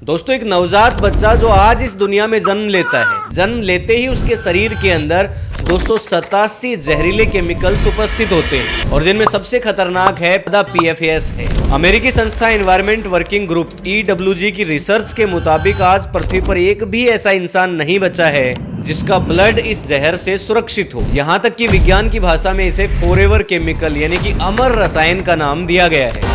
दोस्तों, एक नवजात बच्चा जो आज इस दुनिया में जन्म लेता है, जन्म लेते ही उसके शरीर के अंदर 287 जहरीले केमिकल्स उपस्थित होते हैं और जिनमें सबसे खतरनाक है PFAS है। अमेरिकी संस्था एनवायरमेंट वर्किंग ग्रुप EWG की रिसर्च के मुताबिक आज पृथ्वी पर एक भी ऐसा इंसान नहीं बचा है जिसका ब्लड इस जहर से सुरक्षित हो। यहाँ तक कि विज्ञान की भाषा में इसे फॉरएवर केमिकल यानी कि अमर रसायन का नाम दिया गया है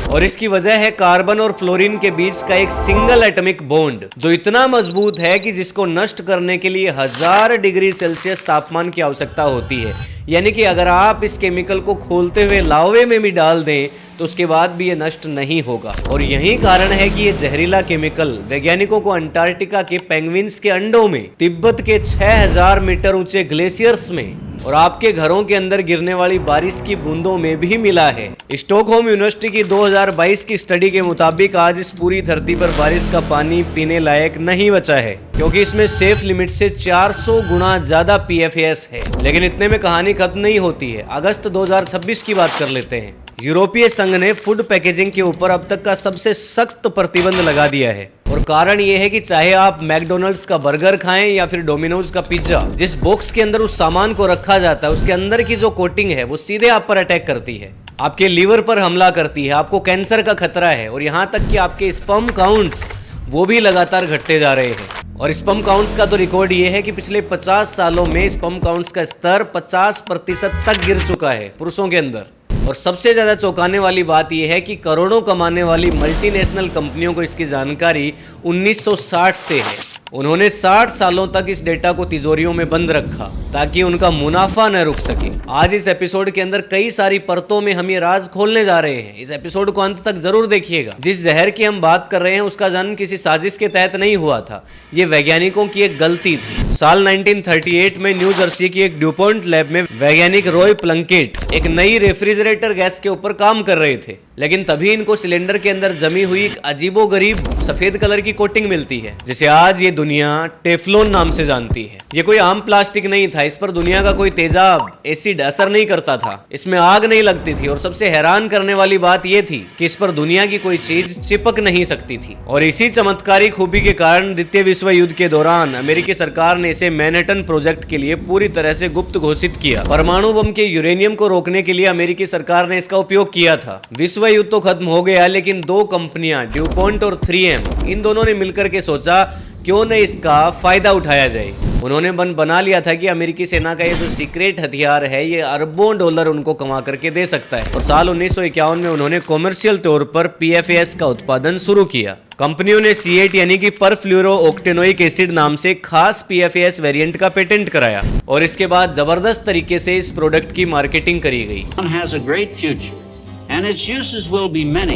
और इसकी वजह है कार्बन और फ्लोरीन के बीच का एक सिंगल एटॉमिक बॉन्ड जो इतना मजबूत है कि जिसको नष्ट करने के लिए 1000 डिग्री सेल्सियस तापमान की आवश्यकता होती है। यानी कि अगर आप इस केमिकल को खोलते हुए लावे में भी डाल दें तो उसके बाद भी ये नष्ट नहीं होगा। और यही कारण है कि ये जहरीला केमिकल वैज्ञानिकों को अंटार्कटिका के पेंगुइन्स के अंडों में, तिब्बत के 6000 मीटर ऊंचे ग्लेशियर्स में और आपके घरों के अंदर गिरने वाली बारिश की बूंदों में भी मिला है। स्टॉकहोम यूनिवर्सिटी की 2022 की स्टडी के मुताबिक आज इस पूरी धरती पर बारिश का पानी पीने लायक नहीं बचा है क्योंकि इसमें सेफ लिमिट से 400 गुना ज्यादा PFAS है। लेकिन इतने में कहानी खत्म नहीं होती है। अगस्त 2026 की बात कर लेते हैं। यूरोपीय संघ ने फूड पैकेजिंग के ऊपर अब तक का सबसे सख्त प्रतिबंध लगा दिया है और कारण ये है कि चाहे आप मैकडोनल्ड्स का बर्गर खाएं या फिर डोमिनोज का पिज्जा, जिस बॉक्स के अंदर उस सामान को रखा जाता है उसके अंदर की जो कोटिंग है वो सीधे आप पर अटैक करती है, आपके लीवर पर हमला करती है, आपको कैंसर का खतरा है और यहाँ तक कि आपके स्पर्म काउंट्स वो भी लगातार घटते जा रहे हैं। और स्पर्म काउंट्स का तो रिकॉर्ड ये है कि पिछले 50 सालों में स्पर्म काउंट्स का स्तर 50% तक गिर चुका है पुरुषों के अंदर। और सबसे ज्यादा चौंकाने वाली बात यह है कि करोड़ों कमाने वाली मल्टीनेशनल कंपनियों को इसकी जानकारी 1960 से है। उन्होंने 60 सालों तक इस डेटा को तिजोरियों में बंद रखा ताकि उनका मुनाफा न रुक सके। आज इस एपिसोड के अंदर कई सारी परतों में हम ये राज खोलने जा रहे हैं। इस एपिसोड को अंत तक जरूर देखिएगा। जिस जहर की हम बात कर रहे हैं उसका जन्म किसी साजिश के तहत नहीं हुआ था, ये वैज्ञानिकों की एक गलती थी। साल 1938 में न्यू जर्सी की एक ड्यूपॉन्ट लैब में वैज्ञानिक रॉय प्लंकेट एक नई रेफ्रिजरेटर गैस के ऊपर काम कर रहे थे, लेकिन तभी इनको सिलेंडर के अंदर जमी हुई एक अजीबोगरीब सफेद कलर की कोटिंग मिलती है जिसे आज ये दुनिया टेफ्लॉन नाम से जानती है। ये कोई आम प्लास्टिक नहीं था, इस पर दुनिया का कोई तेजाब, एसिड असर नहीं करता था, इसमें आग नहीं लगती थी और सबसे हैरान करने वाली बात यह थी कि इस पर दुनिया की कोई चीज चिपक नहीं सकती थी। और इसी चमत्कारी खूबी के कारण द्वितीय विश्व युद्ध के दौरान अमेरिकी सरकार ने इसे मैनहट्टन प्रोजेक्ट के लिए पूरी तरह से गुप्त घोषित किया। परमाणु बम के यूरेनियम को रोकने के लिए अमेरिकी सरकार ने इसका उपयोग किया था। विश्व युद्ध तो खत्म हो गया लेकिन दो कंपनियां ड्यूपॉन्ट और 3M, इन दोनों ने मिलकर के सोचा क्यों न इसका फायदा उठाया जाए। उन्होंने बना लिया था कि अमेरिकी सेना का ये जो सीक्रेट हथियार है ये अरबों डॉलर उनको कमा करके दे सकता है। और साल 1951 में उन्होंने कॉमर्शियल तौर पर PFAS का उत्पादन शुरू किया। कंपनियों ने C8 यानी कि परफ्लूरो ऑक्टेनोइक एसिड नाम से खास PFAS वेरिएंट का पेटेंट कराया और इसके बाद जबरदस्त तरीके से इस प्रोडक्ट की मार्केटिंग करी गई।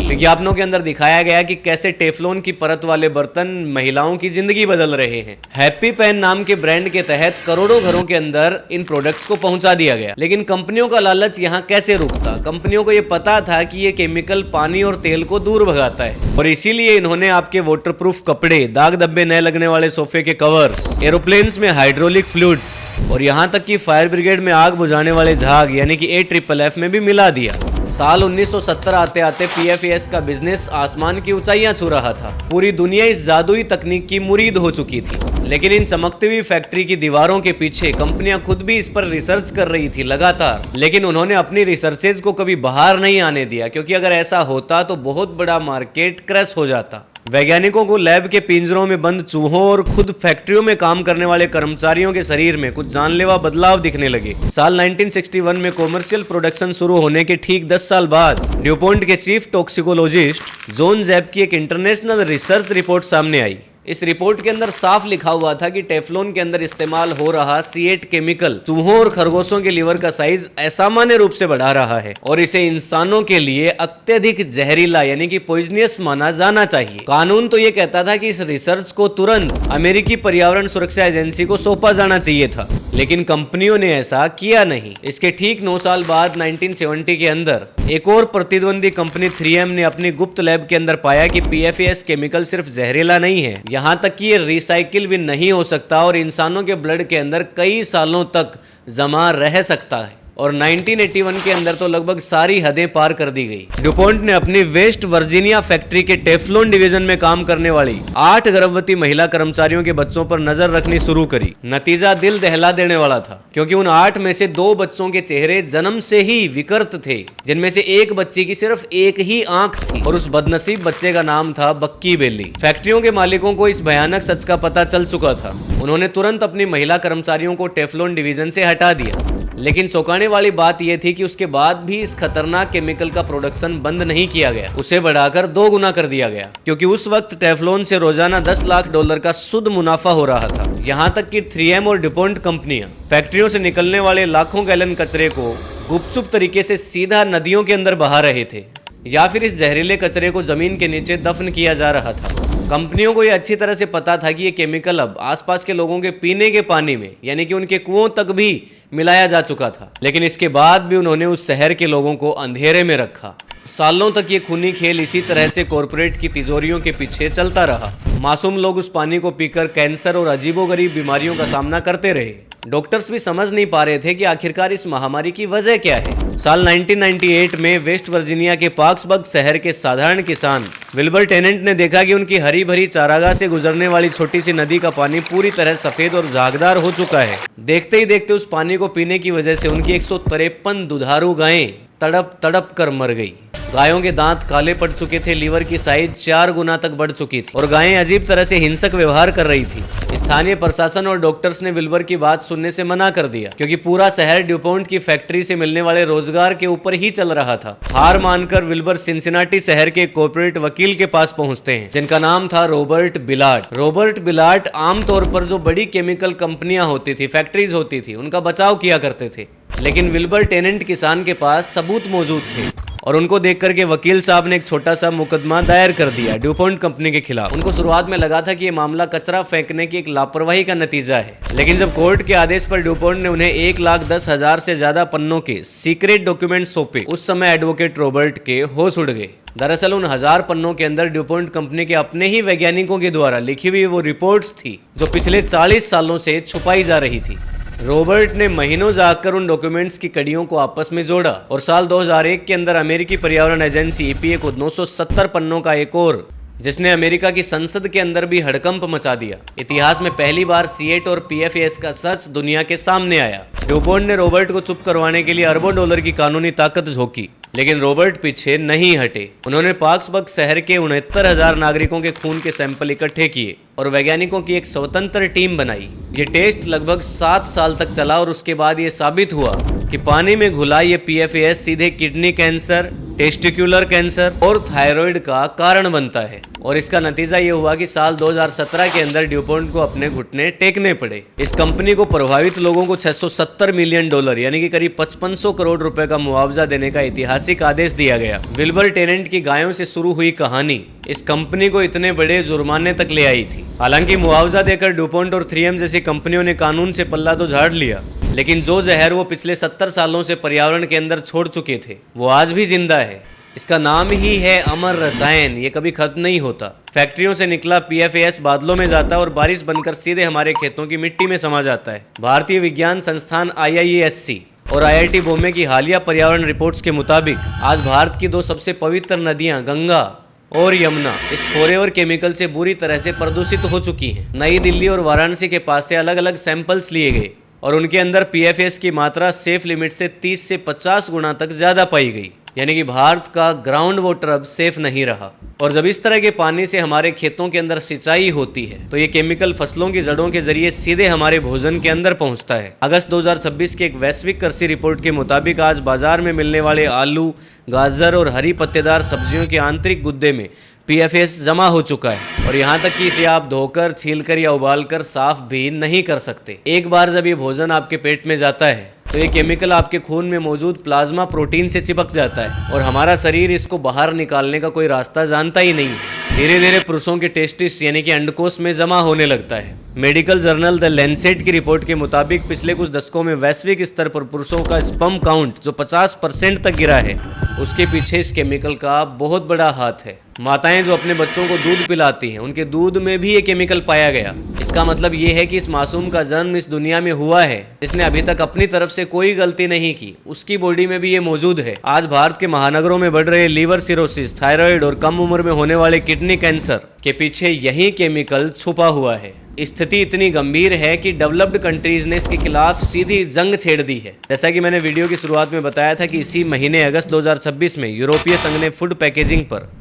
विज्ञापनों के अंदर दिखाया गया कि कैसे टेफ्लॉन की परत वाले बर्तन महिलाओं की जिंदगी बदल रहे हैं। हैप्पी पैन नाम के ब्रांड के तहत करोड़ों घरों के अंदर इन प्रोडक्ट्स को पहुंचा दिया गया। लेकिन कंपनियों का लालच यहाँ कैसे रुकता? कंपनियों को ये पता था कि ये केमिकल पानी और तेल को दूर भगाता है और इसीलिए इन्होंने आपके वाटरप्रूफ कपड़े, दाग धब्बे न लगने वाले सोफे के कवर्स, एरोप्लेन्स में हाइड्रोलिक फ्लूइड्स और यहाँ तक कि फायर ब्रिगेड में आग बुझाने वाले झाग यानी कि AFFF में भी मिला दिया। साल 1970 आते आते PFAS का बिजनेस आसमान की ऊंचाइयां छू रहा था। पूरी दुनिया इस जादुई तकनीक की मुरीद हो चुकी थी। लेकिन इन चमकती हुई फैक्ट्री की दीवारों के पीछे कंपनियां खुद भी इस पर रिसर्च कर रही थी लगातार, लेकिन उन्होंने अपनी रिसर्चेज को कभी बाहर नहीं आने दिया क्योंकि अगर ऐसा होता तो बहुत बड़ा मार्केट क्रैश हो जाता। वैज्ञानिकों को लैब के पिंजरों में बंद चूहों और खुद फैक्ट्रियों में काम करने वाले कर्मचारियों के शरीर में कुछ जानलेवा बदलाव दिखने लगे। साल 1961 में कॉमर्शियल प्रोडक्शन शुरू होने के ठीक 10 साल बाद ड्यूपॉन्ट के चीफ टॉक्सिकोलॉजिस्ट जॉन जैब की एक इंटरनेशनल रिसर्च रिपोर्ट सामने आई। इस रिपोर्ट के अंदर साफ लिखा हुआ था कि टेफ्लॉन के अंदर इस्तेमाल हो रहा C8 केमिकल चूहों और खरगोशों के लीवर का साइज असामान्य रूप से बढ़ा रहा है और इसे इंसानों के लिए अत्यधिक जहरीला यानी कि पॉइजनियस माना जाना चाहिए। कानून तो ये कहता था कि इस रिसर्च को तुरंत अमेरिकी पर्यावरण सुरक्षा एजेंसी को सौंपा जाना चाहिए था, लेकिन कंपनियों ने ऐसा किया नहीं। इसके ठीक 9 साल बाद 1970 के अंदर एक और प्रतिद्वंदी कंपनी 3M ने अपनी गुप्त लैब के अंदर पाया कि PFAS केमिकल सिर्फ जहरीला नहीं है, यहाँ तक कि ये रिसाइकिल भी नहीं हो सकता और इंसानों के ब्लड के अंदर कई सालों तक जमा रह सकता है। और 1981 के अंदर तो लगभग सारी हदें पार कर दी गई। ड्यूपोंट ने अपनी वेस्ट वर्जीनिया फैक्ट्री के टेफ्लॉन डिवीजन में काम करने वाली 8 गर्भवती महिला कर्मचारियों के बच्चों पर नजर रखनी शुरू करी। नतीजा दिल दहला देने वाला था, क्योंकि उन 8 में से 2 बच्चों के चेहरे जन्म से ही विकृत थे, जिनमें से एक बच्ची की सिर्फ एक ही आंख थी और उस बदनसीब बच्चे का नाम था बक्की बेली। फैक्ट्रियों के मालिकों को इस भयानक सच का पता चल चुका था। उन्होंने तुरंत अपनी महिला कर्मचारियों को टेफ्लॉन डिवीजन से हटा दिया। लेकिन चौंकाने वाली बात यह थी कि उसके बाद भी इस खतरनाक केमिकल का प्रोडक्शन बंद नहीं किया गया, उसे बढ़ाकर 2 गुना कर दिया गया, क्योंकि उस वक्त टेफ्लॉन से रोजाना $10 लाख का शुद्ध मुनाफा हो रहा था। यहाँ तक कि 3M और ड्यूपोंट कंपनियां फैक्ट्रियों से निकलने वाले लाखों गैलन कचरे को गुपचुप तरीके से सीधा नदियों के अंदर बहा रहे थे, या फिर इस जहरीले कचरे को जमीन के नीचे दफन किया जा रहा था। कंपनियों को यह अच्छी तरह से पता था कि ये केमिकल अब आसपास के लोगों के पीने के पानी में, यानी कि उनके कुओं तक भी मिलाया जा चुका था। लेकिन इसके बाद भी उन्होंने उस शहर के लोगों को अंधेरे में रखा। सालों तक ये खूनी खेल इसी तरह से कॉरपोरेट की तिजोरियों के पीछे चलता रहा। मासूम लोग उस पानी को पीकर कैंसर और अजीबोगरीब बीमारियों का सामना करते रहे। डॉक्टर्स भी समझ नहीं पा रहे थे कि आखिरकार इस महामारी की वजह क्या है। साल 1998 में वेस्ट वर्जीनिया के पार्क्सबर्ग शहर के साधारण किसान विल्बर टेनेंट ने देखा कि उनकी हरी भरी चारागाह से गुजरने वाली छोटी सी नदी का पानी पूरी तरह सफेद और झागदार हो चुका है। देखते ही देखते उस पानी को पीने की वजह से उनकी 153 दुधारू गायें तड़प तड़प कर मर गई। गायों के दांत काले पड़ चुके थे, लीवर की साइज 4 गुना तक बढ़ चुकी थी और गायें अजीब तरह से हिंसक व्यवहार कर रही थी। स्थानीय प्रशासन और डॉक्टर्स ने विल्बर की बात सुनने से मना कर दिया, क्योंकि पूरा शहर ड्यूपोंट की फैक्ट्री से मिलने वाले रोजगार के ऊपर ही चल रहा था। हार मानकर विल्बर सिंसिनाटी शहर के कॉर्पोरेट वकील के पास पहुंचते हैं, जिनका नाम था रॉबर्ट बिलार्ड। रॉबर्ट बिलार्ड आमतौर पर जो बड़ी केमिकल कंपनियां होती थी, फैक्ट्रीज होती थी, उनका बचाव किया करते थे। लेकिन विल्बर टेनेंट किसान के पास सबूत मौजूद थे और उनको देख करके वकील साहब ने एक छोटा सा मुकदमा दायर कर दिया ड्यूपोंट कंपनी के खिलाफ। उनको शुरुआत में लगा था कि ये मामला कचरा फेंकने की एक लापरवाही का नतीजा है, लेकिन जब कोर्ट के आदेश पर ड्यूपोंट ने उन्हें 1,10,000 से ज्यादा पन्नों के सीक्रेट डॉक्यूमेंट सौंपे, उस समय एडवोकेट रॉबर्ट के होश उड़ गए। दरअसल उन 1000 पन्नों के अंदर ड्यूपोंट कंपनी के अपने ही वैज्ञानिकों के द्वारा लिखी हुई वो रिपोर्ट्स थी जो पिछले 40 सालों से छुपाई जा रही थी। रॉबर्ट ने महीनों जाकर उन डॉक्यूमेंट्स की कड़ियों को आपस में जोड़ा और साल 2001 के अंदर अमेरिकी पर्यावरण एजेंसी EPA को 970 पन्नों का एक और, जिसने अमेरिका की संसद के अंदर भी हड़कंप मचा दिया। इतिहास में पहली बार C8 और PFAS का सच दुनिया के सामने आया। ड्यूपोंट ने रॉबर्ट को चुप करवाने के लिए अरबों डॉलर की कानूनी ताकत झोंकी, लेकिन रॉबर्ट पीछे नहीं हटे। उन्होंने पार्क्सबर्ग शहर के 69,000 नागरिकों के खून के सैंपल इकट्ठे किए और वैज्ञानिकों की एक स्वतंत्र टीम बनाई। ये टेस्ट लगभग 7 साल तक चला और उसके बाद ये साबित हुआ कि पानी में घुला ये PFAS सीधे किडनी कैंसर, टेस्टिकुलर कैंसर और थायराइड का कारण बनता है। और इसका नतीजा ये हुआ कि साल 2017 के अंदर ड्यूपोंट को अपने घुटने टेकने पड़े। इस कंपनी को प्रभावित लोगों को $670 मिलियन यानी कि करीब 5500 करोड़ रुपए का मुआवजा देने का ऐतिहासिक आदेश दिया गया। विल्बर टेनेंट की गायों से शुरू हुई कहानी इस कंपनी को इतने बड़े जुर्माने तक ले आई थी। हालांकि मुआवजा देकर ड्यूपोंट और 3M जैसी कंपनियों ने कानून से पल्ला तो झाड़ लिया, लेकिन जो जहर वो पिछले 70 सालों से पर्यावरण के अंदर छोड़ चुके थे वो आज भी जिंदा है। इसका नाम ही है अमर रसायन। ये कभी खत्म नहीं होता। फैक्ट्रियों से निकला PFAS बादलों में जाता है और बारिश बनकर सीधे हमारे खेतों की मिट्टी में समा जाता है। भारतीय विज्ञान संस्थान IISc और IIT बॉम्बे की हालिया पर्यावरण रिपोर्ट्स के मुताबिक आज भारत की 2 सबसे पवित्र नदियां गंगा और यमुना इस फॉरएवर केमिकल से बुरी तरह से प्रदूषित हो चुकी हैं। नई दिल्ली और वाराणसी के पास से अलग अलग सैंपल्स लिए गए और उनके अंदर PFAS की मात्रा सेफ लिमिट से 30 से 50 गुना तक ज्यादा पाई गई। यानी कि भारत का ग्राउंड वाटर अब सेफ नहीं रहा। और जब इस तरह के पानी से हमारे खेतों के अंदर सिंचाई होती है तो ये केमिकल फसलों की जड़ों के जरिए सीधे हमारे भोजन के अंदर पहुंचता है। अगस्त 2026 की एक वैश्विक कृषि रिपोर्ट के मुताबिक आज बाजार में मिलने वाले आलू, गाजर और हरी पत्तेदार सब्जियों के आंतरिक गुद्दे में PFAS जमा हो चुका है और यहाँ तक कि इसे आप धोकर, छीलकर या उबालकर साफ भी नहीं कर सकते। एक बार जब ये भोजन आपके पेट में जाता है तो ये केमिकल आपके खून में मौजूद प्लाज्मा प्रोटीन से चिपक जाता है और हमारा शरीर इसको बाहर निकालने का कोई रास्ता जानता ही नहीं है। धीरे धीरे पुरुषों के टेस्टिस यानी कि अंडकोश में जमा होने लगता है। मेडिकल जर्नल द लैंसेट की रिपोर्ट के मुताबिक पिछले कुछ दशकों में वैश्विक स्तर पर पुरुषों का स्पर्म काउंट जो 50% तक गिरा है, उसके पीछे इस केमिकल का बहुत बड़ा हाथ है। माताएं जो अपने बच्चों को दूध पिलाती हैं, उनके दूध में भी ये केमिकल पाया गया। इसका मतलब ये है कि इस मासूम का जन्म इस दुनिया में हुआ है जिसने अभी तक अपनी तरफ से कोई गलती नहीं की, उसकी बॉडी में भी ये मौजूद है। आज भारत के महानगरों में बढ़ रहे लीवर सिरोसिस, थायराइड और कम उम्र में होने वाले किडनी कैंसर के पीछे यही केमिकल छुपा हुआ है। स्थिति इतनी गंभीर है कि डेवलप्ड कंट्रीज ने इसके खिलाफ सीधी जंग छेड़ दी है। जैसा कि मैंने वीडियो की शुरुआत में बताया था कि इसी महीने अगस्त 2026 में यूरोपीय संघ ने फूड पैकेजिंग पर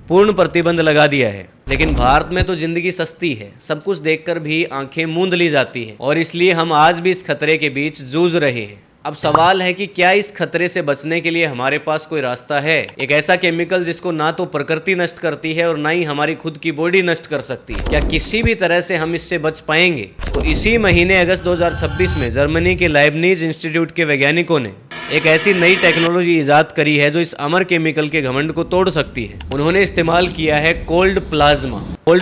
पूर्ण प्रतिबंध लगा दिया है। लेकिन भारत में तो जिंदगी सस्ती है, सब कुछ देखकर भी आंखें मूंद ली जाती हैं और इसलिए हम आज भी इस खतरे के बीच जूझ रहे हैं। अब सवाल है कि क्या इस खतरे से बचने के लिए हमारे पास कोई रास्ता है? एक ऐसा केमिकल जिसको ना तो प्रकृति नष्ट करती है और ना ही हमारी खुद की बॉडी नष्ट कर सकती है। क्या किसी भी तरह से हम इससे बच पाएंगे? तो इसी महीने अगस्त 2026 में जर्मनी के लाइबनीज इंस्टीट्यूट के वैज्ञानिकों ने एक ऐसी नई टेक्नोलॉजी इजाद करी है जो इस अमर केमिकल के घमंड को तोड़ सकती है। उन्होंने इस्तेमाल किया है कोल्ड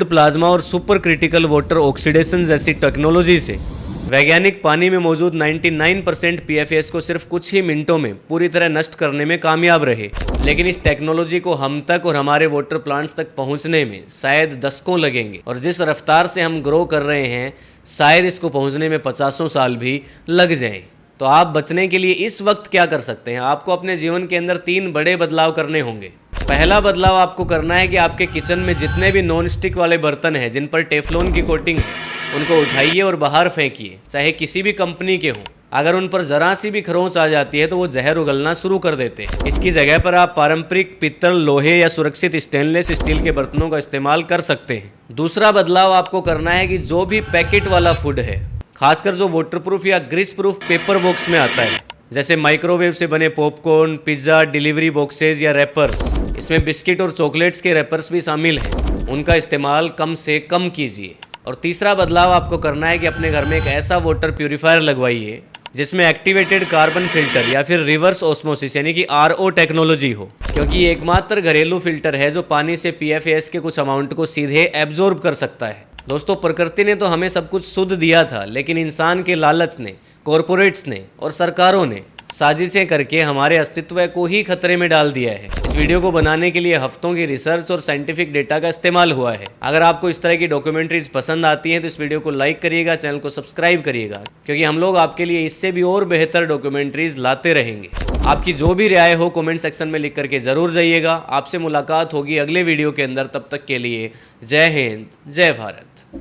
प्लाज्मा और सुपर क्रिटिकल वाटर ऑक्सीडेशन जैसी टेक्नोलॉजी से वैज्ञानिक पानी में मौजूद 99% PFAS को सिर्फ कुछ ही मिनटों में पूरी तरह नष्ट करने में कामयाब रहे। लेकिन इस टेक्नोलॉजी को हम तक और हमारे वाटर प्लांट्स तक पहुंचने में शायद दशकों लगेंगे और जिस रफ्तार से हम ग्रो कर रहे हैं शायद इसको पहुंचने में 50 साल भी लग जाएं। तो आप बचने के लिए इस वक्त क्या कर सकते हैं? आपको अपने जीवन के अंदर 3 बड़े बदलाव करने होंगे। पहला बदलाव आपको करना है कि आपके किचन में जितने भी नॉन स्टिक वाले बर्तन हैं जिन पर टेफलॉन की कोटिंग है उनको उठाइए और बाहर फेंकिए, चाहे किसी भी कंपनी के हों। अगर उन पर जरा सी भी खरोंच आ जाती है तो वो जहर उगलना शुरू कर देते हैं। इसकी जगह पर आप पारंपरिक पित्तल, लोहे या सुरक्षित स्टेनलेस स्टील के बर्तनों का इस्तेमाल कर सकते हैं। दूसरा बदलाव आपको करना है कि जो भी पैकेट वाला फूड है, खासकर जो वाटरप्रूफ या ग्रीस प्रूफ पेपर बॉक्स में आता है, जैसे माइक्रोवेव से बने पॉपकॉर्न, पिज्ज़ा, डिलीवरी बॉक्सेज या रैपर्स, इसमें बिस्किट और चॉकलेट्स के रैपर्स भी शामिल हैं, उनका इस्तेमाल कम से कम कीजिए। और तीसरा बदलाव आपको करना है कि अपने घर में एक ऐसा वाटर प्यूरिफायर लगवाइए जिसमें एक्टिवेटेड कार्बन फिल्टर या फिर रिवर्स ऑस्मोसिस यानी कि RO टेक्नोलॉजी हो, क्योंकि ये एकमात्र घरेलू फिल्टर है जो पानी से PFAS के कुछ अमाउंट को सीधे एब्जॉर्ब कर सकता है। दोस्तों, प्रकृति ने तो हमें सब कुछ शुद्ध दिया था, लेकिन इंसान के लालच ने, कॉरपोरेट्स ने और सरकारों ने साजिशें करके हमारे अस्तित्व को ही खतरे में डाल दिया है। इस वीडियो को बनाने के लिए हफ्तों की रिसर्च और साइंटिफिक डेटा का इस्तेमाल हुआ है। अगर आपको इस तरह की डॉक्यूमेंट्रीज पसंद आती हैं तो इस वीडियो को लाइक करिएगा, चैनल को सब्सक्राइब करिएगा, क्योंकि हम लोग आपके लिए इससे भी और बेहतर डॉक्यूमेंट्रीज लाते रहेंगे। आपकी जो भी राय हो कमेंट सेक्शन में लिख करके जरूर जाइएगा। आपसे मुलाकात होगी अगले वीडियो के अंदर। तब तक के लिए जय हिंद, जय भारत।